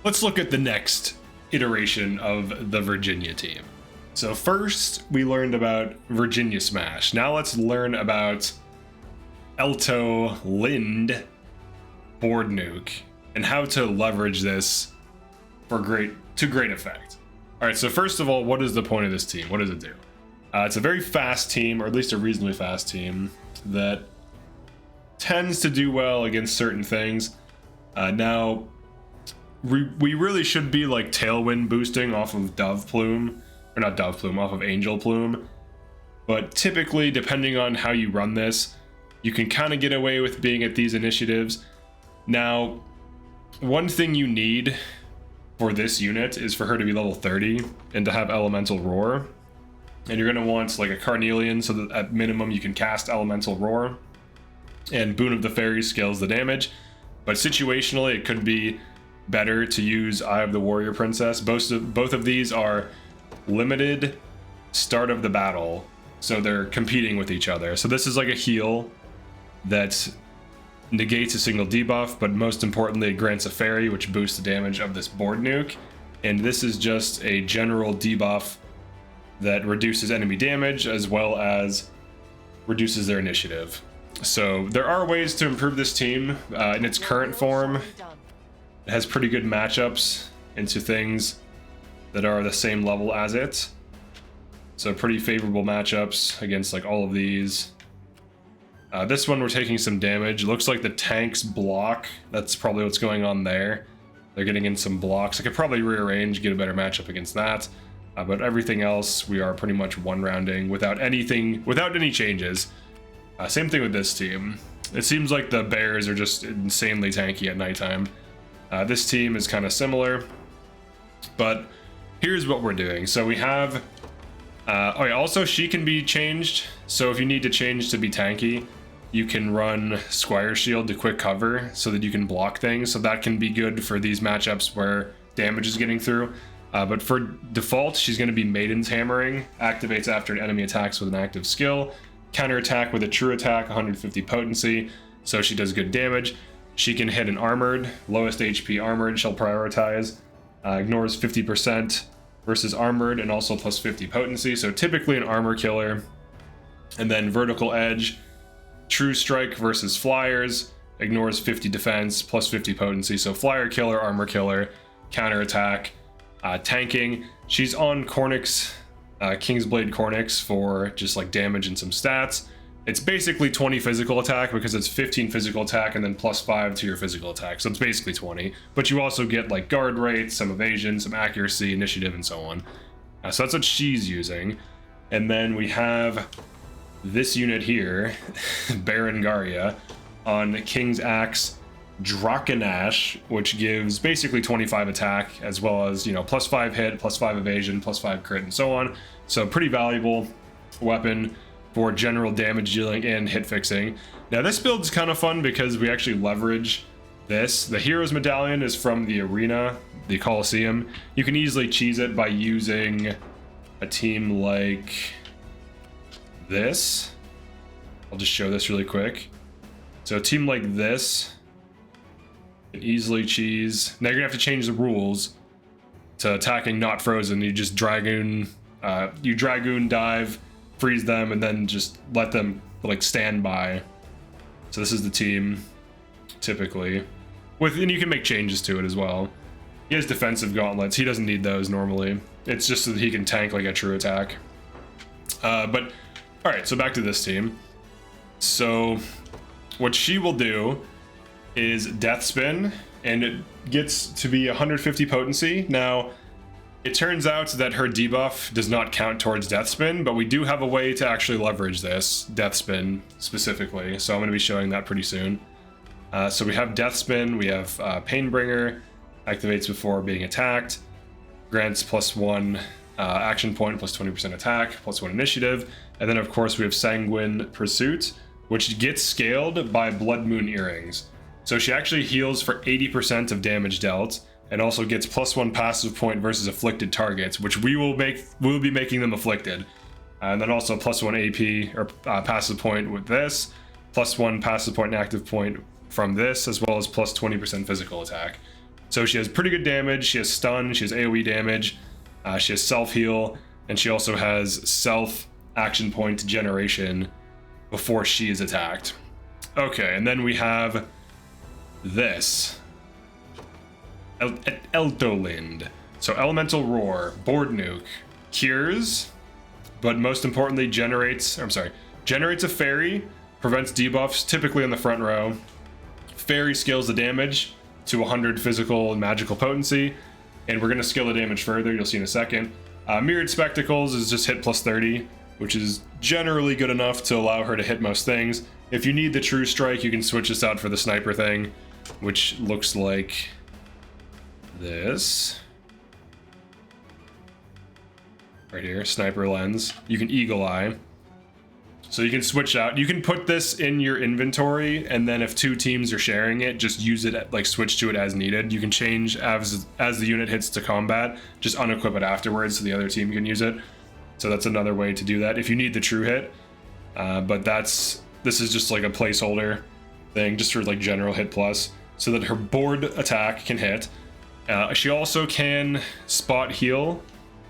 let's look at the next iteration of the Virginia team. So first, we learned about Virginia Smash. Now let's learn about Elto Lind board nuke and how to leverage this to great effect. All right, so first of all, what is the point of this team? What does it do? It's a very fast team, or at least a reasonably fast team, that tends to do well against certain things. Now, we really should be like tailwind boosting off of Dove Plume, or not Dove Plume, off of Angel Plume. But typically, depending on how you run this, you can kind of get away with being at these initiatives. Now, one thing you need for this unit is for her to be level 30 and to have Elemental Roar. And you're going to want like a Carnelian so that at minimum you can cast Elemental Roar. And Boon of the Fairies scales the damage. But situationally, it could be better to use Eye of the Warrior Princess. Both of these are limited start of the battle, so they're competing with each other. So this is like a heal that negates a single debuff, but most importantly, it grants a fairy, which boosts the damage of this board nuke. And this is just a general debuff that reduces enemy damage as well as reduces their initiative. So there are ways to improve this team in its current form. It has pretty good matchups into things that are the same level as it. So pretty favorable matchups against like all of these. This one we're taking some damage. Looks like the tanks block. That's probably what's going on there. They're getting in some blocks. I could probably rearrange, get a better matchup against that. But everything else we are pretty much one rounding without any changes. Same thing with this team. It seems like the bears are just insanely tanky at nighttime. This team is kind of similar, but here's what we're doing. So we have, oh yeah, also she can be changed. So if you need to change to be tanky, you can run Squire Shield to quick cover so that you can block things. So that can be good for these matchups where damage is getting through. But for default, she's going to be Maiden's Hammering, activates after an enemy attacks with an active skill. Counterattack with a true attack, 150 potency, so she does good damage. She can hit an armored, lowest HP armored, she'll prioritize. Ignores 50% versus armored, and also plus 50 potency, so typically an armor killer. And then vertical edge, true strike versus flyers, ignores 50 defense, plus 50 potency, so flyer killer, armor killer, counterattack, tanking. She's on Cornyx, Kingsblade Cornyx for just like damage and some stats. It's basically 20 physical attack because it's 15 physical attack and then plus 5 to your physical attack. So it's basically 20, but you also get like guard rate, some evasion, some accuracy, initiative, and so on. So that's what she's using. And then we have this unit here, Berengaria, on King's Axe, Drakanash, which gives basically 25 attack as well as, you know, plus 5 hit, plus 5 evasion, plus 5 crit, and so on. So pretty valuable weapon for general damage dealing and hit fixing. Now this build's kind of fun because we actually leverage this. The Hero's Medallion is from the arena, the Coliseum. You can easily cheese it by using a team like this. I'll just show this really quick. So a team like this, easily cheese. Now you're gonna have to change the rules to attacking not frozen. You just dragoon dive, freeze them, and then just let them like stand by. So this is the team typically and you can make changes to it as well. He has defensive gauntlets. He doesn't need those normally. It's just so that he can tank like a true attack. But all right, so back to this team. So what she will do is Death Spin, and it gets to be 150 potency. Now, it turns out that her debuff does not count towards Death Spin, but we do have a way to actually leverage this Death Spin specifically, so I'm going to be showing that pretty soon. So we have Death Spin, we have Painbringer, activates before being attacked, grants +1 action point, plus 20% attack, +1 initiative, and then of course we have Sanguine Pursuit, which gets scaled by Blood Moon Earrings. So she actually heals for 80% of damage dealt, and also gets +1 passive point versus afflicted targets, which we'll be making them afflicted. And then also +1 AP or passive point with this, +1 passive point and active point from this, as well as +20% physical attack. So she has pretty good damage, she has stun, she has AoE damage, she has self-heal, and she also has self-action point generation before she is attacked. Okay, and then we have this. Eltolind. So Elemental Roar, Board Nuke, cures, but most importantly generates a fairy, prevents debuffs, typically in the front row. Fairy scales the damage to 100 physical and magical potency, and we're going to scale the damage further, you'll see in a second. Mirrored Spectacles is just hit plus 30, which is generally good enough to allow her to hit most things. If you need the True Strike, you can switch this out for the sniper thing, which looks like this. Right here, Sniper Lens. You can Eagle Eye. So you can switch out. You can put this in your inventory, and then if two teams are sharing it, just use it, like switch to it as needed. You can change as the unit hits to combat, just unequip it afterwards so the other team can use it. So that's another way to do that if you need the true hit. But this is just like a placeholder thing, just for like general hit plus, so that her board attack can hit. She also can spot heal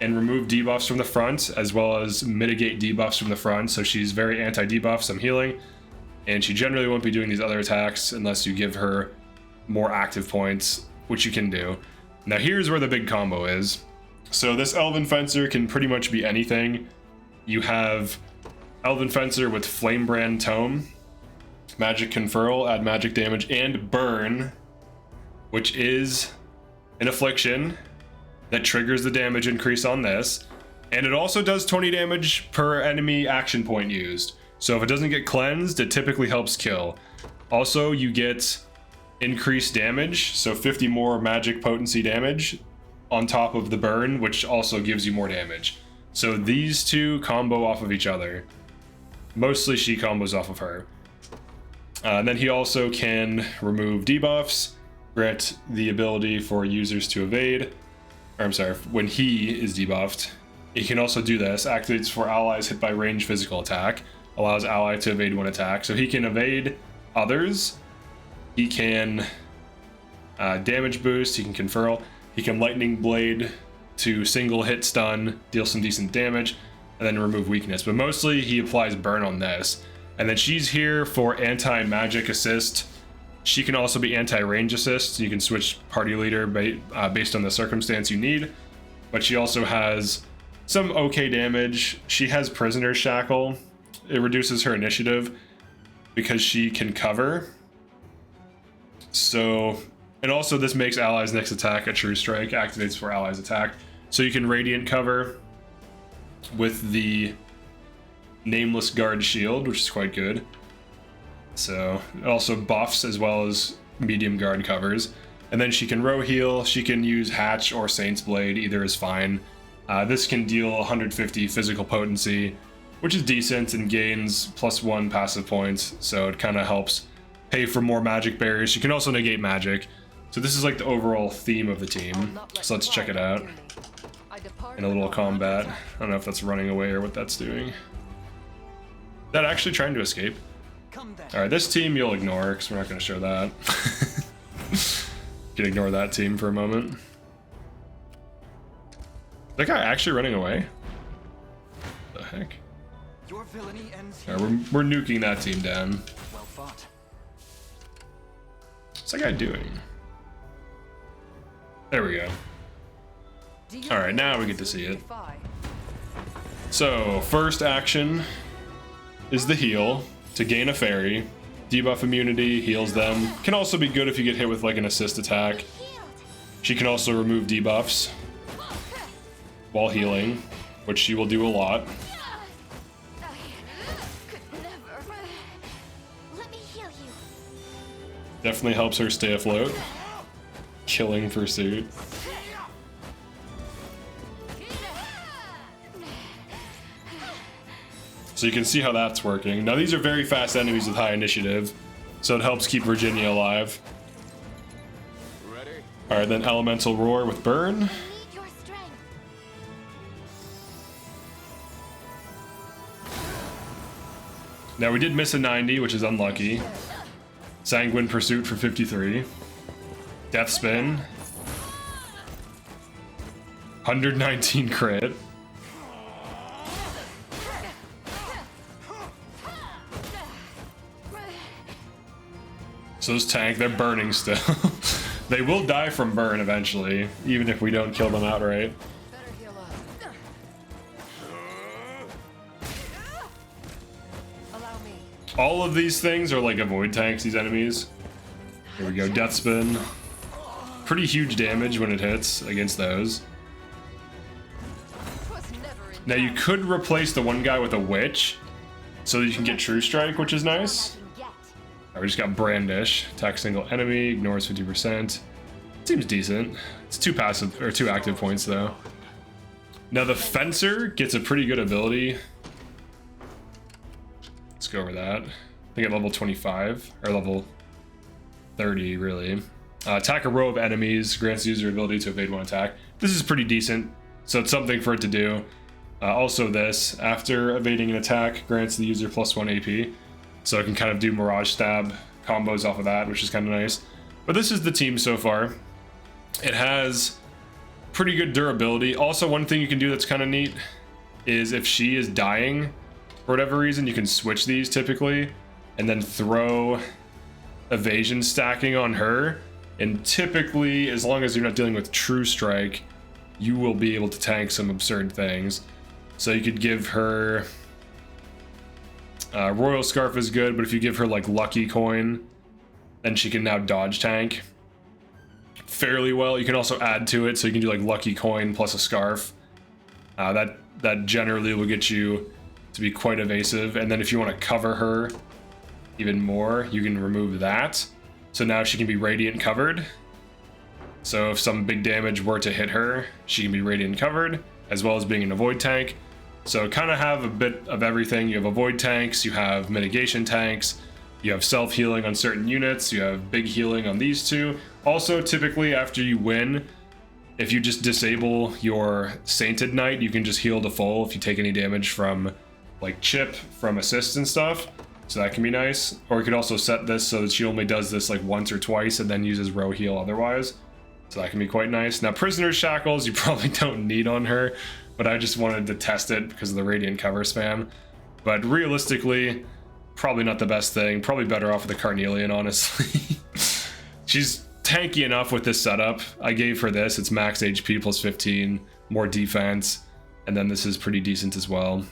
and remove debuffs from the front, as well as mitigate debuffs from the front. So she's very anti-debuff, some healing, and she generally won't be doing these other attacks unless you give her more active points, which you can do. Now here's where the big combo is. So this Elven Fencer can pretty much be anything. You have Elven Fencer with Flamebrand Tome, Magic Conferral, add magic damage, and Burn, which is an affliction that triggers the damage increase on this, and it also does 20 damage per enemy action point used. So if it doesn't get cleansed, it typically helps kill. Also, you get increased damage, so 50 more magic potency damage on top of the burn, which also gives you more damage. So these two combo off of each other. Mostly she combos off of her. And then he also can remove debuffs, grant the ability for users to evade. When he is debuffed, he can also do this. Activates for allies hit by ranged physical attack. Allows ally to evade one attack. So he can evade others. He can damage boost. He can conferral. He can lightning blade to single hit stun, deal some decent damage, and then remove weakness. But mostly he applies burn on this. And then she's here for anti-magic assist. She can also be anti-range assist, so you can switch party leader based on the circumstance you need. But she also has some okay damage. She has Prisoner Shackle. It reduces her initiative because she can cover. So, and also this makes allies' next attack a True Strike, activates for allies' attack. So you can Radiant cover with the Nameless Guard Shield, which is quite good. So it also buffs as well as medium guard covers. And then she can row heal. She can use Hatch or Saint's Blade, either is fine. This can deal 150 physical potency, which is decent, and gains +1 passive points. So it kind of helps pay for more magic barriers. She can also negate magic. So this is like the overall theme of the team. So let's check it out in a little combat. I don't know if that's running away or what that's doing. Is that actually trying to escape? Alright, this team you'll ignore because we're not going to show that. You can ignore that team for a moment. Is that guy actually running away? What the heck? Alright, we're nuking that team down. Well fought. What's that guy doing? There we go. Alright, now we get to see it. So, first action is the heal. To gain a fairy, debuff immunity, heals them. Can also be good if you get hit with like an assist attack. She can also remove debuffs while healing, which she will do a lot. Definitely helps her stay afloat. Killing pursuit. So you can see how that's working. Now these are very fast enemies with high initiative, so it helps keep Virginia alive. Alright, then Elemental Roar with Burn. Now we did miss a 90, which is unlucky. Sanguine Pursuit for 53. Death Spin. 119 crit. So this tank, they're burning still. They will die from burn eventually, even if we don't kill them outright. All of these things are like avoid tanks, these enemies. Here we go, death spin. Pretty huge damage when it hits against those. Now you could replace the one guy with a witch, so that you can get true strike, which is nice. We just got brandish. Attack single enemy, ignores 50%. Seems decent. It's 2 passive or 2 active points though. Now the fencer gets a pretty good ability. Let's go over that. I think at level 25 or level 30 really. Attack a row of enemies, grants the user ability to evade one attack. This is pretty decent, so it's something for it to do. Also this, after evading an attack, grants the user +1 AP. So it can kind of do Mirage Stab combos off of that, which is kind of nice. But this is the team so far. It has pretty good durability. Also, one thing you can do that's kind of neat is if she is dying for whatever reason, you can switch these typically and then throw evasion stacking on her. And typically, as long as you're not dealing with True Strike, you will be able to tank some absurd things. So you could give her... Royal Scarf is good, but if you give her like Lucky Coin, then she can now dodge tank fairly well. You can also add to it, so you can do like Lucky Coin plus a Scarf. That generally will get you to be quite evasive. And then if you want to cover her even more, you can remove that. So now she can be Radiant covered. So if some big damage were to hit her, she can be Radiant covered, as well as being an avoid tank. So kind of have a bit of everything. You have avoid tanks, you have mitigation tanks, you have self-healing on certain units, you have big healing on these two. Also, typically after you win, if you just disable your Sainted Knight, you can just heal to full if you take any damage from like chip, from assists and stuff. So that can be nice. Or you could also set this so that she only does this like once or twice and then uses row heal otherwise. So that can be quite nice. Now, Prisoner's Shackles, you probably don't need on her, but I just wanted to test it because of the Radiant cover spam. But realistically, probably not the best thing. Probably better off with the Carnelian, honestly. She's tanky enough with this setup. I gave her this. It's max HP plus 15, more defense, and then this is pretty decent as well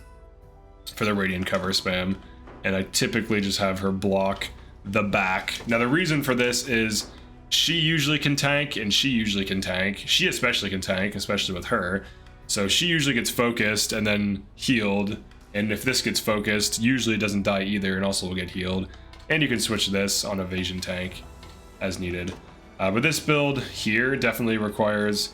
for the Radiant cover spam. And I typically just have her block the back. Now, the reason for this is she usually can tank, and she usually can tank. She especially can tank, especially with her. So she usually gets focused and then healed. And if this gets focused, usually it doesn't die either and also will get healed. And you can switch this on evasion tank as needed. But this build here definitely requires...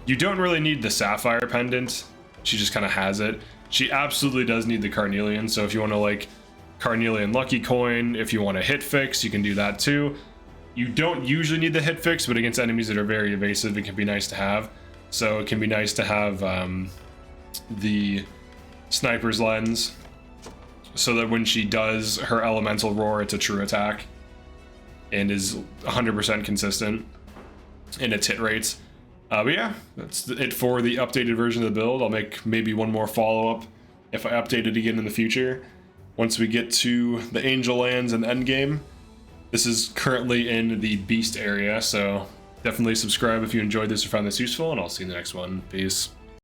You don't really need the Sapphire Pendant. She just kind of has it. She absolutely does need the Carnelian. So if you want to like Carnelian Lucky Coin, if you want to hit fix, you can do that too. You don't usually need the hit fix, but against enemies that are very evasive, it can be nice to have. So it can be nice to have the Sniper's Lens, so that when she does her Elemental Roar, it's a true attack and is 100% consistent in its hit rates. But yeah, that's it for the updated version of the build. I'll make maybe one more follow-up if I update it again in the future, once we get to the Angel Lands and the endgame. This is currently in the Beast area, so definitely subscribe if you enjoyed this or found this useful, and I'll see you in the next one. Peace.